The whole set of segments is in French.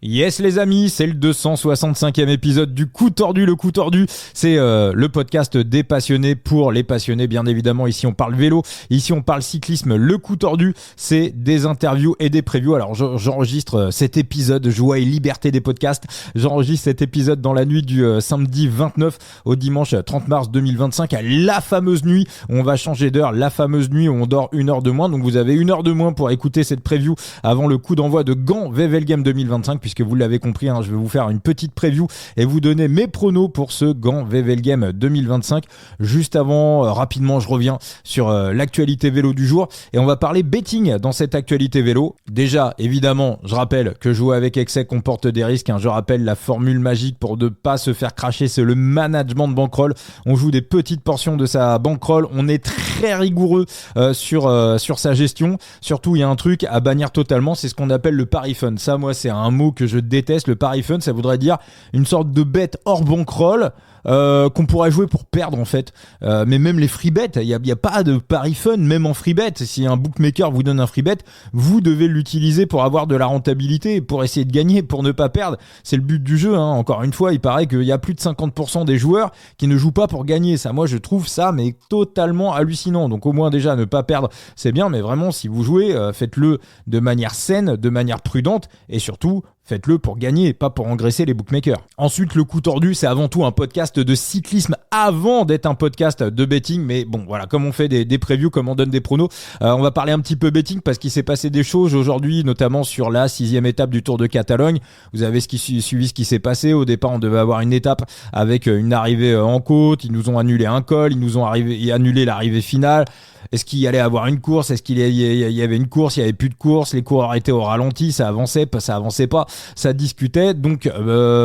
Yes les amis, c'est le 265e épisode du Coup Tordu. Le Coup Tordu, c'est le podcast des passionnés pour les passionnés. Bien évidemment, ici on parle vélo, ici on parle cyclisme. Le Coup Tordu, c'est des interviews et des previews. Alors j'enregistre cet épisode, joie et liberté des podcasts. J'enregistre cet épisode dans la nuit du samedi 29 au dimanche 30 mars 2025, à la fameuse nuit où on va changer d'heure, la fameuse nuit où on dort une heure de moins. Donc vous avez une heure de moins pour écouter cette preview avant le coup d'envoi de Gand Wevelgem 2025, puisque vous l'avez compris, je vais vous faire une petite preview et vous donner mes pronos pour ce Gand Wevelgem 2025. Juste avant, rapidement, je reviens sur l'actualité vélo du jour et on va parler betting dans cette actualité vélo. Déjà, évidemment, je rappelle que jouer avec excès comporte des risques. Je rappelle la formule magique pour ne pas se faire cracher, c'est le management de bankroll. On joue des petites portions de sa bankroll. On est très rigoureux sur sa gestion. Surtout, il y a un truc à bannir totalement, c'est ce qu'on appelle le pari fun. Ça, moi, c'est un mot que je déteste. Le pari fun, ça voudrait dire une sorte de bet hors bankroll qu'on pourrait jouer pour perdre en fait. Mais même les free bets, il y a pas de pari fun même en free bet. Si un bookmaker vous donne un free bet, vous devez l'utiliser pour avoir de la rentabilité, pour essayer de gagner, pour ne pas perdre. C'est le but du jeu. Encore une fois, il paraît qu'il y a plus de 50% des joueurs qui ne jouent pas pour gagner. Ça, moi, je trouve ça mais totalement hallucinant. Donc au moins déjà ne pas perdre, c'est bien. Mais vraiment, si vous jouez, faites-le de manière saine, de manière prudente et surtout faites-le pour gagner et pas pour engraisser les bookmakers. Ensuite, le Coup Tordu, c'est avant tout un podcast de cyclisme avant d'être un podcast de betting. Mais bon, voilà, comme on fait des previews, comme on donne des pronos, on va parler un petit peu betting parce qu'il s'est passé des choses aujourd'hui, notamment sur la 6e étape du Tour de Catalogne. Vous avez suivi ce qui s'est passé. Au départ, on devait avoir une étape avec une arrivée en côte. Ils nous ont annulé un col. Ils nous ont annulé l'arrivée finale. Est-ce qu'il y allait avoir une course? Est-ce qu'il y avait une course? Il n'y avait plus de course. Les coureurs étaient au ralenti. Ça avançait pas. Ça discutait. Donc,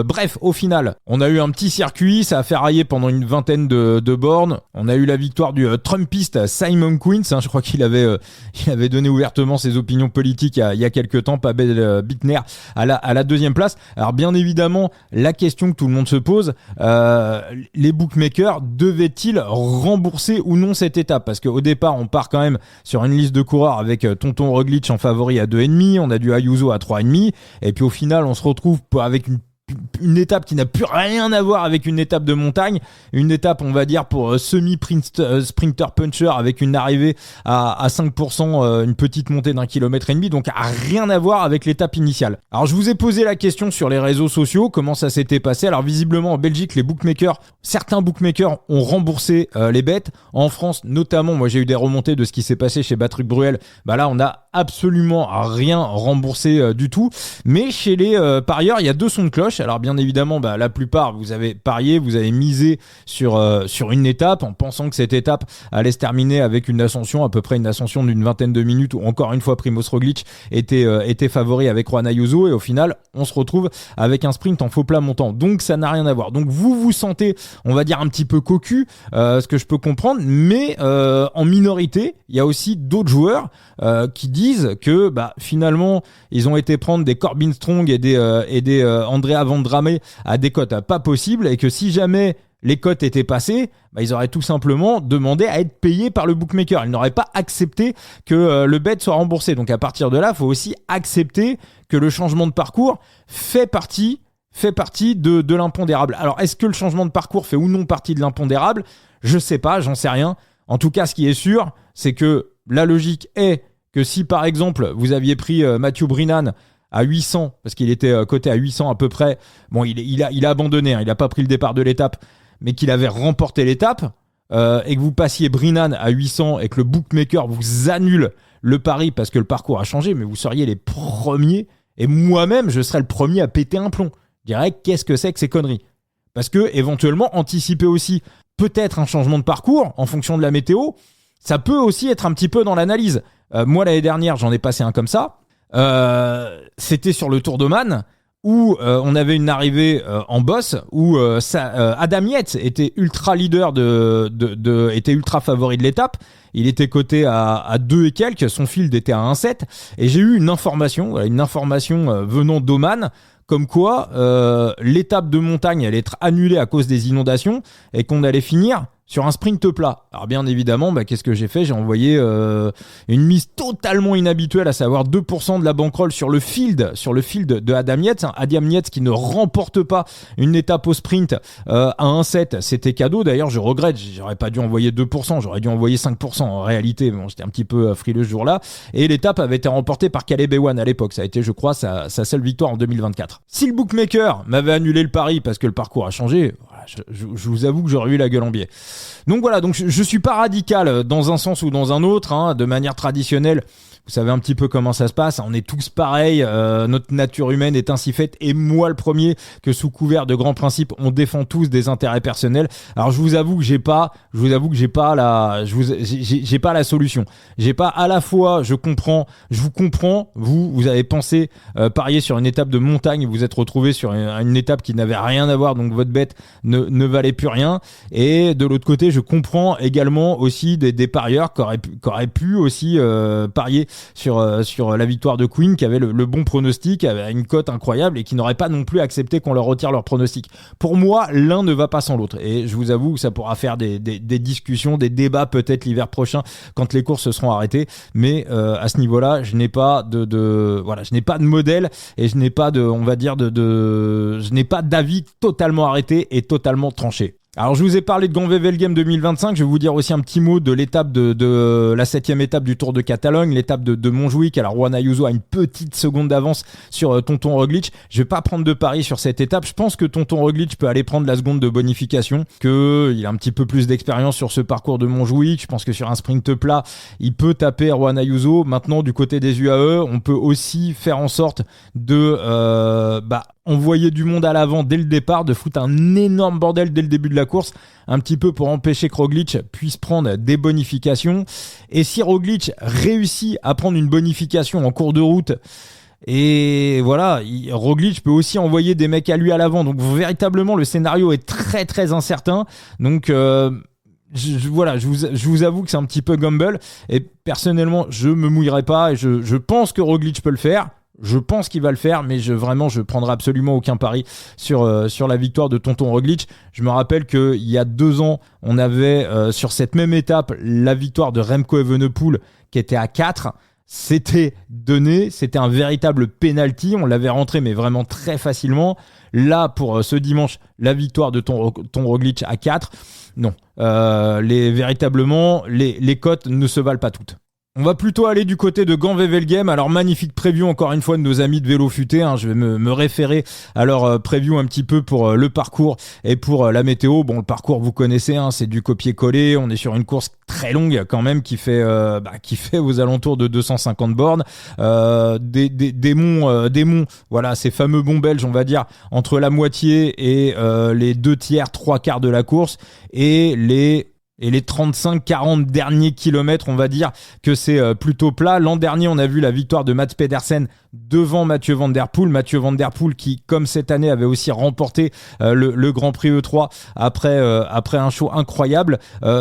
bref, au final, on a eu un petit circuit. Ça a fait railler pendant une vingtaine de bornes. On a eu la victoire du Trumpiste Simon Kuijns. Je crois qu'il avait donné ouvertement ses opinions politiques il y a quelques temps. Pavel Bittner à la deuxième place. Alors, bien évidemment, la question que tout le monde se pose, les bookmakers devaient-ils rembourser ou non cette étape? Parce qu'au départ, on part quand même sur une liste de coureurs avec Tonton Roglic en favori à 2,5, on a du Ayuso à 3,5, et puis au final on se retrouve avec une étape qui n'a plus rien à voir avec une étape de montagne, une étape on va dire pour semi-sprinter puncher avec une arrivée à 5%, une petite montée d'1,5 km, donc à rien à voir avec l'étape initiale. Alors je vous ai posé la question sur les réseaux sociaux, comment ça s'était passé. Alors visiblement en Belgique, certains bookmakers ont remboursé les bêtes. En France notamment, moi j'ai eu des remontées de ce qui s'est passé chez Batruc Bruel, là on a absolument rien remboursé du tout. Mais chez les parieurs, il y a deux sons de cloche. Alors bien évidemment, la plupart, vous avez parié, vous avez misé sur une étape en pensant que cette étape allait se terminer avec une ascension, à peu près une ascension d'une vingtaine de minutes où encore une fois Primož Roglic était favori avec Juan Ayuso, et au final on se retrouve avec un sprint en faux plat montant. Donc ça n'a rien à voir. Donc vous vous sentez, on va dire, un petit peu cocu, ce que je peux comprendre, mais en minorité, il y a aussi d'autres joueurs qui disent que finalement ils ont été prendre des Corbin Strong et des Andrea Vendrame à des cotes pas possibles, et que si jamais les cotes étaient passées, ils auraient tout simplement demandé à être payés par le bookmaker. Ils n'auraient pas accepté que le bet soit remboursé. Donc à partir de là, il faut aussi accepter que le changement de parcours fait partie de l'impondérable. Alors est-ce que le changement de parcours fait ou non partie de l'impondérable? Je sais pas, j'en sais rien. En tout cas, ce qui est sûr, c'est que la logique est que si par exemple vous aviez pris Mathieu Brinnan à 800, parce qu'il était coté à 800 à peu près, bon il a abandonné, il n'a pas pris le départ de l'étape, mais qu'il avait remporté l'étape, et que vous passiez Brinnan à 800 et que le bookmaker vous annule le pari parce que le parcours a changé, mais vous seriez les premiers, et moi-même je serais le premier à péter un plomb. Je dirais, qu'est-ce que c'est que ces conneries? Parce que éventuellement anticiper aussi peut-être un changement de parcours en fonction de la météo, ça peut aussi être un petit peu dans l'analyse. Moi l'année dernière j'en ai passé un comme ça. C'était sur le Tour d'Oman où on avait une arrivée en bosse où Adam Yates était ultra leader était ultra favori de l'étape. Il était coté à 2 et quelques, son field était à 1,7, et j'ai eu une information venant d'Oman comme quoi l'étape de montagne allait être annulée à cause des inondations et qu'on allait finir sur un sprint plat. Alors bien évidemment, qu'est-ce que j'ai fait ? J'ai envoyé une mise totalement inhabituelle, à savoir 2% de la bankroll sur le field de Adam Yates. Adam Yates qui ne remporte pas une étape au sprint à 1,7, c'était cadeau. D'ailleurs, je regrette, j'aurais pas dû envoyer 2%, j'aurais dû envoyer 5% en réalité. Bon, j'étais un petit peu frileux ce jour-là. Et l'étape avait été remportée par Caleb Ewan à l'époque. Ça a été, je crois, sa seule victoire en 2024. Si le bookmaker m'avait annulé le pari parce que le parcours a changé, je vous avoue que j'aurais eu la gueule en biais. Donc voilà, je suis pas radical dans un sens ou dans un autre, de manière traditionnelle. Vous savez un petit peu comment ça se passe, on est tous pareils, notre nature humaine est ainsi faite, et moi le premier, que sous couvert de grands principes, on défend tous des intérêts personnels. Alors je vous avoue que j'ai pas la solution. J'ai pas à la fois, je vous comprends, vous avez pensé parier sur une étape de montagne, vous êtes retrouvé sur une étape qui n'avait rien à voir, donc votre bête ne valait plus rien. Et de l'autre côté, je comprends également aussi des parieurs qui auraient pu aussi parier sur la victoire de Queen, qui avait le bon pronostic, avait une cote incroyable et qui n'aurait pas non plus accepté qu'on leur retire leur pronostic. Pour moi, l'un ne va pas sans l'autre, et je vous avoue que ça pourra faire des discussions, des débats peut-être l'hiver prochain quand les courses seront arrêtées, mais à ce niveau-là, je n'ai pas je n'ai pas de modèle, et je n'ai pas je n'ai pas d'avis totalement arrêté et totalement tranché. Alors je vous ai parlé de Gand-Wevelgem 2025, je vais vous dire aussi un petit mot de l'étape de la 7e étape du Tour de Catalogne, l'étape de Montjuïc. Alors Juan Ayuso a une petite seconde d'avance sur Tonton Roglic. Je vais pas prendre de pari sur cette étape, je pense que Tonton Roglic peut aller prendre la seconde de bonification, qu'il a un petit peu plus d'expérience sur ce parcours de Montjuïc. Je pense que sur un sprint plat, il peut taper Juan Ayuso. Maintenant, du côté des UAE, on peut aussi faire en sorte de envoyer du monde à l'avant dès le départ, de foutre un énorme bordel dès le début de la course, un petit peu pour empêcher que Roglic puisse prendre des bonifications. Et si Roglic réussit à prendre une bonification en cours de route, et voilà, Roglic peut aussi envoyer des mecs à lui à l'avant. Donc véritablement, le scénario est très très incertain. Donc je vous avoue que c'est un petit peu gamble, et personnellement je me mouillerai pas, et je pense que Roglic peut le faire. Je pense qu'il va le faire, mais je prendrai absolument aucun pari sur la victoire de Tonton Roglic. Je me rappelle qu'il y a 2 ans, on avait sur cette même étape la victoire de Remco Evenepoel qui était à 4. C'était donné, c'était un véritable penalty. On l'avait rentré, mais vraiment très facilement. Là, pour ce dimanche, la victoire de Tonton Roglic à 4. Non, véritablement, les cotes ne se valent pas toutes. On va plutôt aller du côté de Gand-Wevelgem. Alors magnifique preview encore une fois de nos amis de Vélo Futé. Je vais me référer à leur preview un petit peu pour le parcours et pour la météo. Bon, le parcours vous connaissez, c'est du copier-coller. On est sur une course très longue quand même qui fait aux alentours de 250 bornes. Des monts, voilà, ces fameux monts belges, on va dire, entre la moitié et les 2/3, 3/4 de la course, et les 35-40 derniers kilomètres, on va dire que c'est plutôt plat. L'an dernier, on a vu la victoire de Mats Pedersen devant Mathieu Van Der Poel. Mathieu Van Der Poel qui, comme cette année, avait aussi remporté le Grand Prix E3 après un show incroyable.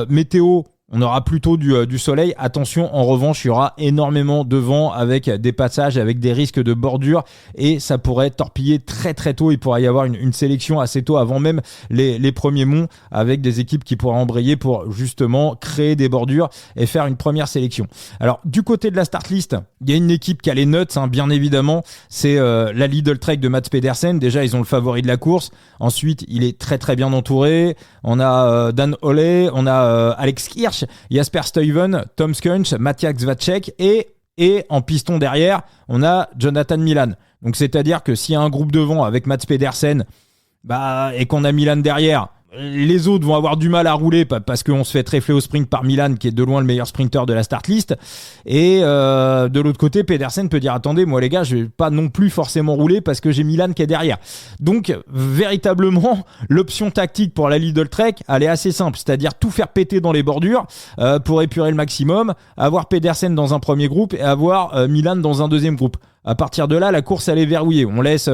Météo, on aura plutôt du soleil. Attention, en revanche, il y aura énormément de vent avec des passages, avec des risques de bordure, et ça pourrait torpiller très très tôt. Il pourrait y avoir une sélection assez tôt, avant même les premiers monts, avec des équipes qui pourraient embrayer pour justement créer des bordures et faire une première sélection. Alors du côté de la start list, il y a une équipe qui a les nuts, bien évidemment. C'est la Lidl Trek de Mats Pedersen. Déjà, ils ont le favori de la course. Ensuite, il est très très bien entouré. On a Dan Holley, on a Alex Hirsch, Jasper Stuyven, Tom Skujns, Matjaž Vacek, et en piston derrière, on a Jonathan Milan. Donc c'est-à-dire que s'il y a un groupe devant avec Mats Pedersen, et qu'on a Milan derrière, les autres vont avoir du mal à rouler parce qu'on se fait tréfler au sprint par Milan, qui est de loin le meilleur sprinter de la start list. Et de l'autre côté, Pedersen peut dire: attendez, moi les gars, je vais pas non plus forcément rouler parce que j'ai Milan qui est derrière. Donc véritablement, l'option tactique pour la Lidl Trek, elle est assez simple, c'est-à-dire tout faire péter dans les bordures pour épurer le maximum, avoir Pedersen dans un premier groupe et avoir Milan dans un deuxième groupe. À partir de là, la course, elle est verrouillée. On laisse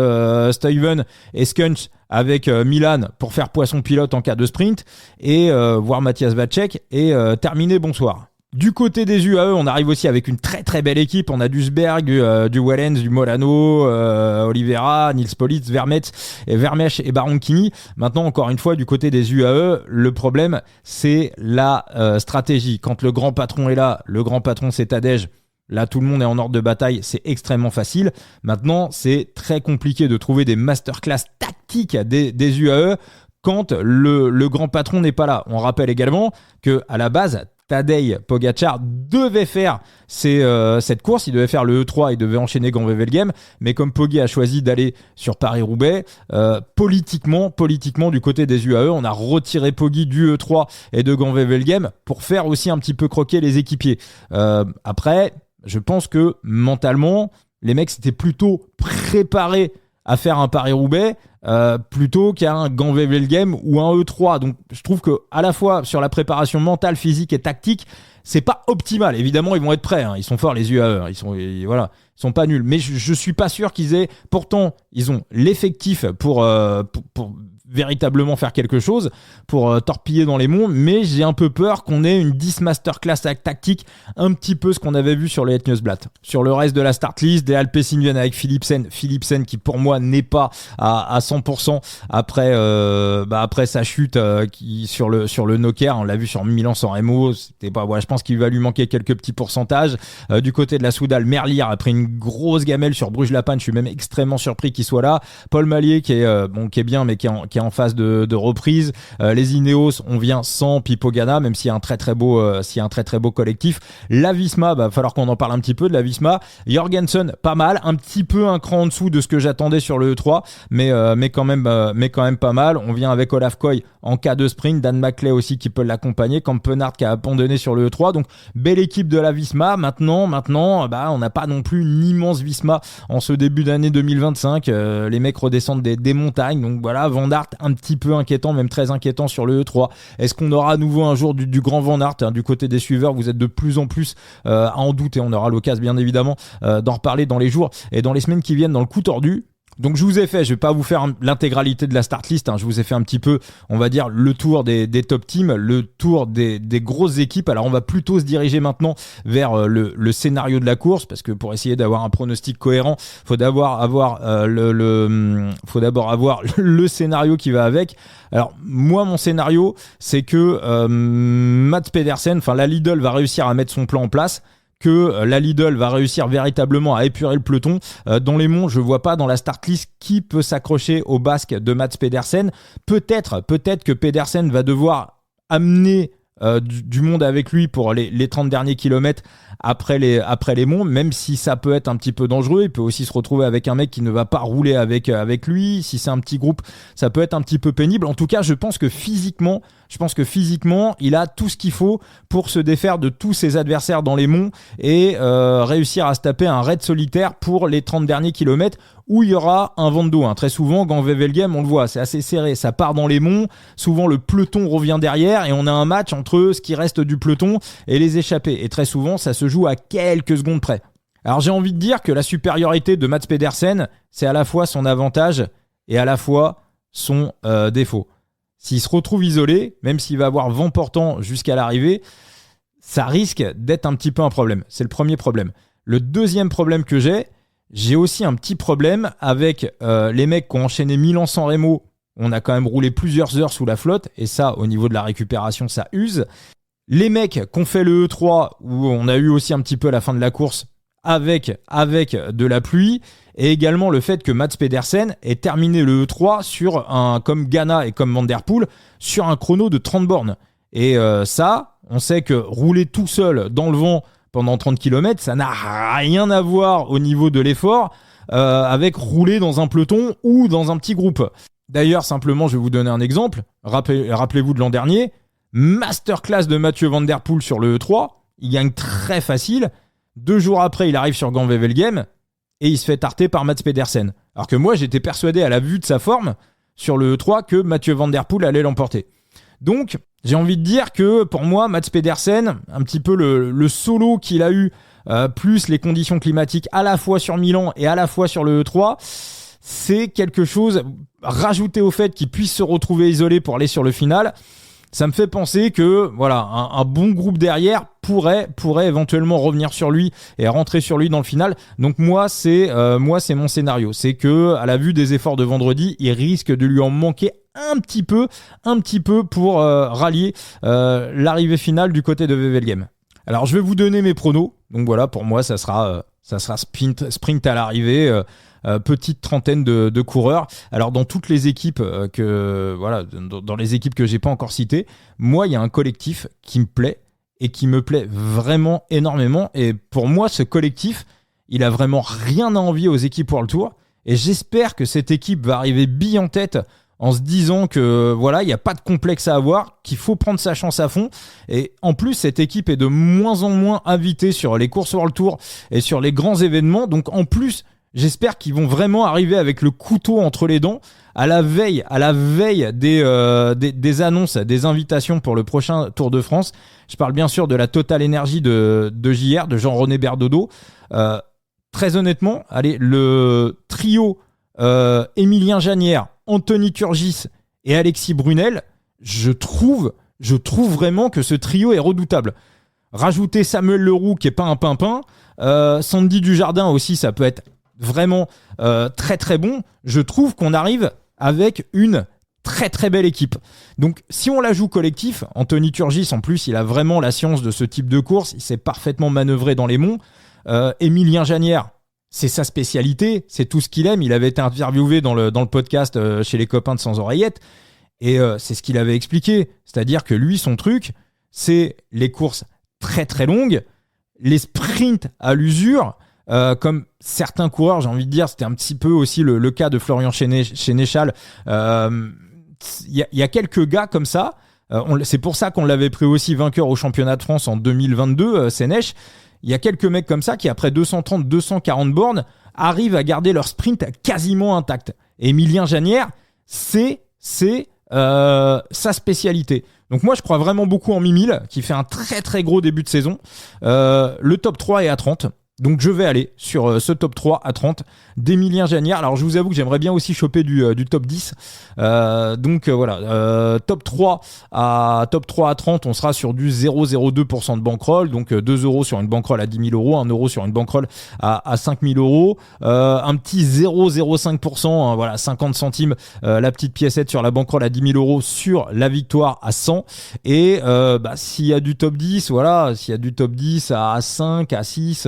Stuyven et Skujns avec Milan pour faire poisson pilote en cas de sprint, et voir Matjaž Vacek et terminer bonsoir. Du côté des UAE, on arrive aussi avec une très très belle équipe. On a Duisberg, du Wellens, du Molano, Oliveira, Nils Politz, Vermeersch et Baronkini. Maintenant, encore une fois, du côté des UAE, le problème, c'est la stratégie. Quand le grand patron est là, le grand patron c'est Tadej. Là, tout le monde est en ordre de bataille, c'est extrêmement facile. Maintenant, c'est très compliqué de trouver des masterclass tactiques des UAE quand le grand patron n'est pas là. On rappelle également qu'à la base, Tadej Pogačar devait faire cette course, il devait faire le E3, il devait enchaîner Gand-Wevelgem, mais comme Poggi a choisi d'aller sur Paris-Roubaix, politiquement, du côté des UAE, on a retiré Poggi du E3 et de Gand-Wevelgem pour faire aussi un petit peu croquer les équipiers. Après, je pense que mentalement, les mecs s'étaient plutôt préparés à faire un Paris-Roubaix plutôt qu'à un Gand-Wevelgem ou un E3. Donc je trouve que à la fois sur la préparation mentale, physique et tactique, c'est pas optimal. Évidemment, ils vont être prêts, hein. Ils sont forts les UAE, ils sont pas nuls. Mais je suis pas sûr qu'ils aient. Pourtant, ils ont l'effectif pour véritablement faire quelque chose, pour torpiller dans les monts, mais j'ai un peu peur qu'on ait une 10 masterclass tactique, un petit peu ce qu'on avait vu sur le Het Nieuwsblad. Sur le reste de la start list, des Alpecin viennent avec Philipsen qui pour moi n'est pas à 100% après sa chute sur le Noker. On l'a vu sur Milan-San Remo, c'était pas, je pense qu'il va lui manquer quelques petits pourcentages. Du côté de la Soudal, Merlier a pris une grosse gamelle sur Bruges-Lapin, je suis même extrêmement surpris qu'il soit là. Paul Mallier qui est bien mais qui est en phase de reprise. Les Ineos, on vient sans Pipogana, même s'il y a un très très beau collectif. La Visma, va falloir qu'on en parle un petit peu de la Visma. Jorgensen, pas mal, un petit peu un cran en dessous de ce que j'attendais sur le E3, mais quand même pas mal. On vient avec Olaf Koy en cas de sprint, Dan Maclay aussi qui peut l'accompagner, Kampenhardt qui a abandonné sur le E3. Donc belle équipe de la Visma. Maintenant, on n'a pas non plus une immense Visma en ce début d'année 2025. Les mecs redescendent des montagnes. Donc voilà, Van Aert un petit peu inquiétant, même très inquiétant sur le E3. Est-ce qu'on aura à nouveau un jour du grand Van Aert, du côté des suiveurs? Vous êtes de plus en plus à en douter. On aura l'occasion bien évidemment d'en reparler dans les jours et dans les semaines qui viennent dans le coup tordu. Donc je vous ai fait, je vais pas vous faire l'intégralité de la start list, je vous ai fait un petit peu, on va dire, le tour des top teams, le tour des grosses équipes. Alors on va plutôt se diriger maintenant vers le scénario de la course, parce que pour essayer d'avoir un pronostic cohérent, faut d'abord avoir le scénario qui va avec. Alors moi, mon scénario, c'est que Mats Pedersen, la Lidl va réussir à mettre son plan en place, que la Lidl va réussir véritablement à épurer le peloton. Dans les monts, je vois pas dans la start list qui peut s'accrocher au basque de Mats Pedersen. Peut-être que Pedersen va devoir amener du monde avec lui pour les 30 derniers kilomètres après les monts, même si ça peut être un petit peu dangereux. Il peut aussi se retrouver avec un mec qui ne va pas rouler avec lui. Si c'est un petit groupe, ça peut être un petit peu pénible. En tout cas, je pense que physiquement, il a tout ce qu'il faut pour se défaire de tous ses adversaires dans les monts et réussir à se taper un raid solitaire pour les 30 derniers kilomètres où il y aura un vent de dos. Très souvent, Gand-Wevelgem, on le voit, c'est assez serré. Ça part dans les monts. Souvent, le peloton revient derrière et on a un match entre ce qui reste du peloton et les échappés. Et très souvent, ça se joue à quelques secondes près. Alors, j'ai envie de dire que la supériorité de Mats Pedersen, c'est à la fois son avantage et à la fois son défaut. S'il se retrouve isolé, même s'il va avoir vent portant jusqu'à l'arrivée, ça risque d'être un petit peu un problème. C'est le premier problème. Le deuxième problème que j'ai aussi un petit problème avec les mecs qui ont enchaîné Milan-San Remo. On a quand même roulé plusieurs heures sous la flotte, et ça, au niveau de la récupération, ça use. Les mecs qui ont fait le E3, où on a eu aussi un petit peu à la fin de la course avec de la pluie, et également le fait que Mats Pedersen ait terminé le E3 comme Ghana et comme Van Der Poel, sur un chrono de 30 bornes. Et ça, on sait que rouler tout seul dans le vent pendant 30 km, ça n'a rien à voir au niveau de l'effort avec rouler dans un peloton ou dans un petit groupe. D'ailleurs, simplement, je vais vous donner un exemple. Rappelez-vous de l'an dernier, masterclass de Mathieu Van Der Poel sur le E3. Il gagne très facile. 2 jours après, il arrive sur Gand-Wevelgem et il se fait tarter par Mats Pedersen. Alors que moi, j'étais persuadé à la vue de sa forme sur le E3 que Mathieu Van Der Poel allait l'emporter. Donc, j'ai envie de dire que pour moi, Mats Pedersen, un petit peu le solo qu'il a eu, plus les conditions climatiques à la fois sur Milan et à la fois sur le E3, c'est quelque chose rajouté au fait qu'il puisse se retrouver isolé pour aller sur le final. ça me fait penser que voilà, un bon groupe derrière pourrait éventuellement revenir sur lui et rentrer sur lui dans le final. Donc moi c'est mon scénario, c'est que à la vue des efforts de vendredi, il risque de lui en manquer un petit peu pour rallier l'arrivée finale du côté de Wevelgem. Alors je vais vous donner mes pronos. Donc voilà, pour moi ça sera sprint à l'arrivée. Petite trentaine de coureurs. Alors dans toutes les équipes dans les équipes que j'ai pas encore citées, moi il y a un collectif qui me plaît et qui me plaît vraiment énormément. Et pour moi ce collectif, il a vraiment rien à envier aux équipes World Tour. Et j'espère que cette équipe va arriver bille en tête en se disant que voilà, il n'y a pas de complexe à avoir, qu'il faut prendre sa chance à fond. Et en plus, cette équipe est de moins en moins invitée sur les courses World Tour et sur les grands événements. Donc en plus, j'espère qu'ils vont vraiment arriver avec le couteau entre les dents à la veille des annonces, des invitations pour le prochain Tour de France. Je parle bien sûr de la Total Energy de JR, de Jean-René Berdodo. Très honnêtement, allez, le trio Émilien Janière, Anthony Turgis et Alexis Brunel, je trouve vraiment que ce trio est redoutable. Rajouter Samuel Leroux qui est pas un pimpin, Sandy Dujardin aussi, ça peut être vraiment très très bon. Je trouve qu'on arrive avec une très très belle équipe. Donc si on la joue collectif, Anthony Turgis en plus il a vraiment la science de ce type de course, il sait parfaitement manœuvrer dans les monts. Émilien Janière, c'est sa spécialité, c'est tout ce qu'il aime. Il avait été interviewé dans le podcast chez les copains de Sans Oreillettes et c'est ce qu'il avait expliqué, c'est-à-dire que lui son truc c'est les courses très très longues, les sprints à l'usure. Comme certains coureurs, j'ai envie de dire, c'était un petit peu aussi le cas de Florian Sénéchal. Il y a quelques gars comme ça. C'est pour ça qu'on l'avait pris aussi vainqueur au championnat de France en 2022, Sénèche. Il y a quelques mecs comme ça qui, après 230, 240 bornes, arrivent à garder leur sprint quasiment intact. Et Émilien Janière, c'est sa spécialité. Donc moi, je crois vraiment beaucoup en Mimile, qui fait un très très gros début de saison. Le top 3 est à 30. Donc je vais aller sur ce top 3 à 30 d'Émilien Janière. Alors je vous avoue que j'aimerais bien aussi choper du top 10. Top 3 à 30, on sera sur du 0,02% de bankroll. Donc 2 euros sur une bankroll à 10 000 euros, 1 euro sur une bankroll à 5 000 euros. Un petit 0,05%, hein, voilà, 50 centimes la petite piécette sur la bankroll à 10 000 euros sur la victoire à 100. Et s'il y a du top 10, voilà, s'il y a du top 10 à 5, à 6...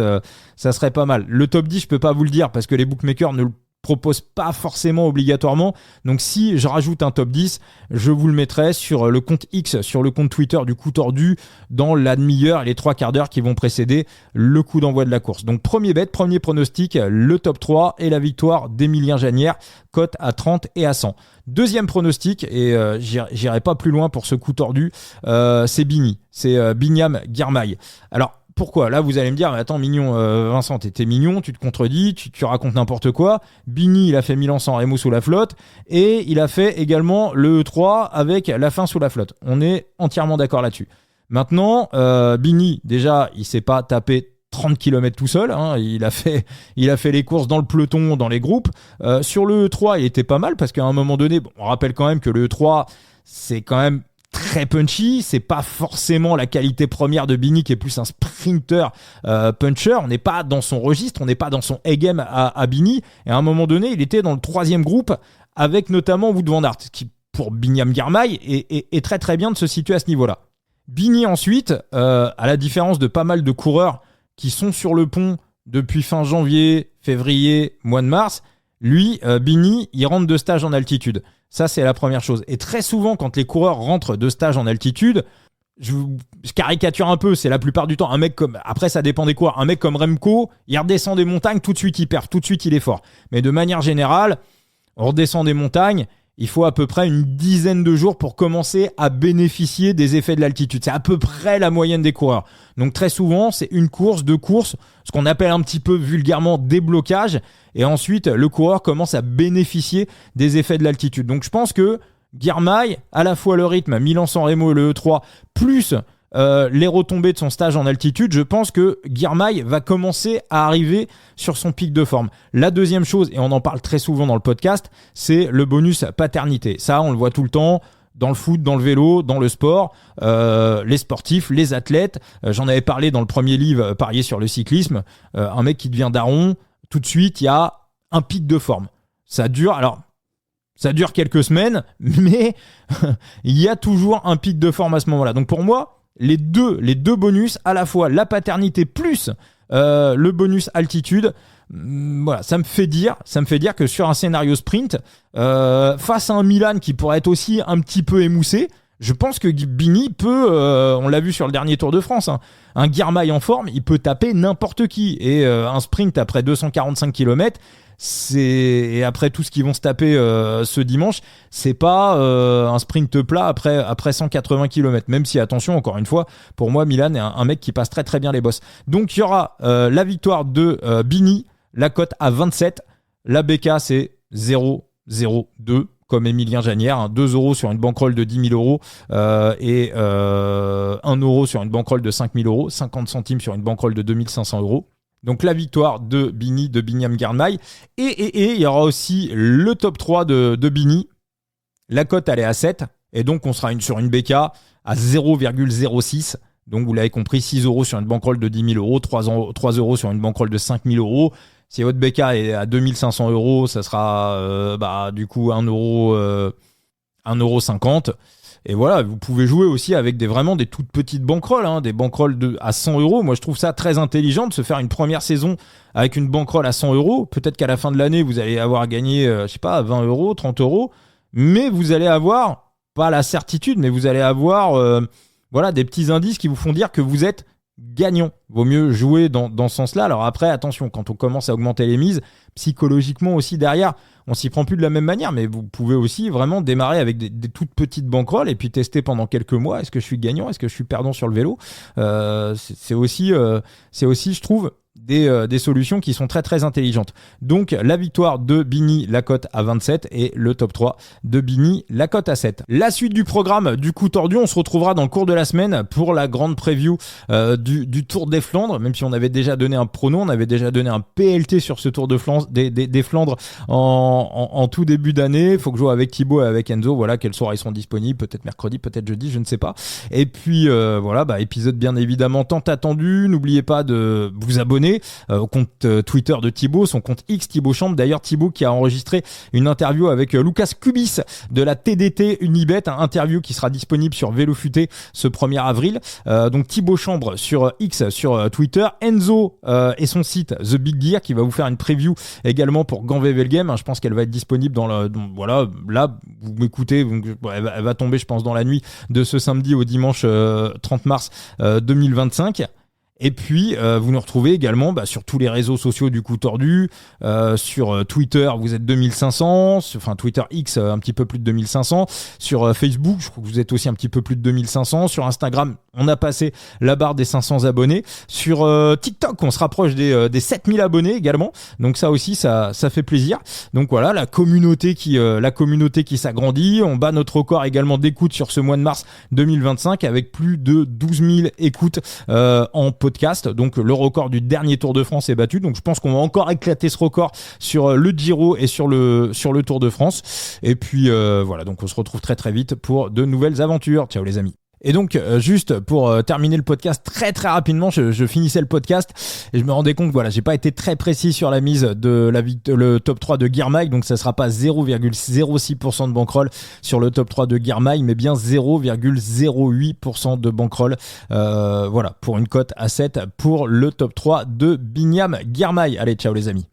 ça serait pas mal. Le top 10, je peux pas vous le dire parce que les bookmakers ne le proposent pas forcément obligatoirement. Donc si je rajoute un top 10, je vous le mettrai sur le compte X, sur le compte Twitter du coup tordu dans la demi-heure et les 3/4 d'heure qui vont précéder le coup d'envoi de la course. Donc premier pronostic, le top 3 et la victoire d'Émilien Janière, cote à 30 et à 100. Deuxième pronostic, et j'irai pas plus loin pour ce coup tordu, c'est Bini, c'est Binyam Girmay. Alors pourquoi ? Là, vous allez me dire, mais attends, mignon, Vincent, t'es mignon, tu te contredis, tu racontes n'importe quoi. Bini, il a fait Milan San Remo sous la flotte et il a fait également le E3 avec la fin sous la flotte. On est entièrement d'accord là-dessus. Maintenant, Bini, déjà, il s'est pas tapé 30 km tout seul, hein. Il a fait les courses dans le peloton, dans les groupes. Sur le E3, il était pas mal parce qu'à un moment donné, on rappelle quand même que le E3, c'est quand même très punchy, c'est pas forcément la qualité première de Bini qui est plus un sprinter puncher, on n'est pas dans son registre, on n'est pas dans son A-game à Bini, et à un moment donné il était dans le 3e groupe avec notamment Wout van Aert qui pour Binyam Girmay est très très bien de se situer à ce niveau là. Bini ensuite, à la différence de pas mal de coureurs qui sont sur le pont depuis fin janvier, février, mois de mars, lui, Bini, il rentre de stage en altitude. Ça, c'est la première chose. Et très souvent, quand les coureurs rentrent de stage en altitude, je caricature un peu, c'est la plupart du temps un mec comme... Après, ça dépend des coureurs. Un mec comme Remco, il redescend des montagnes, tout de suite il perd, tout de suite il est fort. Mais de manière générale, on redescend des montagnes, il faut à peu près une dizaine de jours pour commencer à bénéficier des effets de l'altitude. C'est à peu près la moyenne des coureurs. Donc très souvent, c'est une course, 2 courses, ce qu'on appelle un petit peu vulgairement déblocage. Et ensuite, le coureur commence à bénéficier des effets de l'altitude. Donc je pense que Girmay, à la fois le rythme, Milan-San Remo et le E3, plus les retombées de son stage en altitude, je pense que Girmay va commencer à arriver sur son pic de forme. La deuxième chose, et on en parle très souvent dans le podcast, c'est le bonus paternité. Ça, on le voit tout le temps. dans le foot, dans le vélo, dans le sport, les sportifs, les athlètes. J'en avais parlé dans le premier livre, Parier sur le cyclisme. Un mec qui devient daron, tout de suite, il y a un pic de forme. Ça dure quelques semaines, mais il y a toujours un pic de forme à ce moment-là. Donc pour moi, les deux bonus, à la fois la paternité plus le bonus altitude, voilà, ça me fait dire que sur un scénario sprint, face à un Milan qui pourrait être aussi un petit peu émoussé, je pense que Bini peut, on l'a vu sur le dernier Tour de France, hein, un Girmay en forme, il peut taper n'importe qui. Et un sprint après 245 km, et après tout ce qu'ils vont se taper ce dimanche, c'est pas un sprint plat après 180 km. Même si, attention, encore une fois, pour moi, Milan est un mec qui passe très très bien les bosses. Donc il y aura la victoire de Bini, la cote à 27. La BK, c'est 0,02. Comme Emilien Janière, hein, 2 euros sur une bankroll de 10 000 euros et 1 euro sur une bankroll de 5 000 euros, 50 centimes sur une bankroll de 2 500 euros. Donc la victoire de Bini, de Binyam Girmay. Et il y aura aussi le top 3 de Bini. La cote, elle est à 7. Et donc on sera sur une BK à 0,06. Donc vous l'avez compris, 6 euros sur une bankroll de 10 000 euros, 3 euros sur une bankroll de 5 000 euros. Si votre BK est à 2 500 euros, ça sera du coup 1,50 €. Et voilà, vous pouvez jouer aussi avec vraiment des toutes petites bankrolls, hein, des bankrolls à 100 euros. Moi, je trouve ça très intelligent de se faire une première saison avec une bankroll à 100 euros. Peut-être qu'à la fin de l'année, vous allez avoir gagné, 20 euros, 30 euros. Mais vous allez avoir, pas la certitude, mais vous allez avoir des petits indices qui vous font dire que vous êtes gagnant. Vaut mieux jouer dans ce sens-là. Alors après, attention, quand on commence à augmenter les mises, psychologiquement aussi derrière, on s'y prend plus de la même manière, mais vous pouvez aussi vraiment démarrer avec des toutes petites bankrolls et puis tester pendant quelques mois. Est-ce que je suis gagnant? Est-ce que je suis perdant sur le vélo? C'est aussi, je trouve, des solutions qui sont très très intelligentes. Donc la victoire de Bini, la cote à 27, et le top 3 de Bini, la cote à 7. La suite du programme du coup tordu, on se retrouvera dans le cours de la semaine pour la grande preview du Tour des Flandres. Même si on avait déjà donné un prono, on avait déjà donné un PLT sur ce Tour de Flandre, des Flandres en tout début d'année. Il faut que je joue avec Thibaut et avec Enzo. Voilà, quel soir ils seront disponibles, peut-être mercredi, peut-être jeudi, je ne sais pas. Et puis épisode bien évidemment tant attendu. N'oubliez pas de vous abonner au compte Twitter de Thibaut, son compte X Thibaut Chambre. D'ailleurs, Thibaut qui a enregistré une interview avec Lucas Kubis de la TDT Unibet, un interview qui sera disponible sur Vélo Futé ce 1er avril. Donc Thibaut Chambre sur X, sur Twitter. Enzo et son site The Big Gear qui va vous faire une preview également pour Ganvevel Game. Je pense qu'elle va être disponible là, vous m'écoutez, elle va tomber je pense dans la nuit de ce samedi au dimanche 30 mars 2025. Et puis, vous nous retrouvez également sur tous les réseaux sociaux du coup tordu. Sur Twitter, vous êtes 2500. Enfin, Twitter X, un petit peu plus de 2500. Sur Facebook, je crois que vous êtes aussi un petit peu plus de 2500. Sur Instagram, on a passé la barre des 500 abonnés. Sur TikTok, on se rapproche des 7000 abonnés également. Donc ça aussi, ça fait plaisir. Donc voilà, la communauté qui s'agrandit. On bat notre record également d'écoute sur ce mois de mars 2025 avec plus de 12 000 écoutes en podcast. Donc le record du dernier Tour de France est battu. Donc je pense qu'on va encore éclater ce record sur le Giro et sur le Tour de France. Et puis donc on se retrouve très très vite pour de nouvelles aventures. Ciao les amis. Et donc, juste pour terminer le podcast très très rapidement, je finissais le podcast et je me rendais compte que j'ai pas été très précis sur la mise de le top 3 de Girmay, donc ça sera pas 0,06% de bankroll sur le top 3 de Girmay, mais bien 0,08% de bankroll. Pour une cote à 7 pour le top 3 de Binyam Girmay. Allez, ciao les amis.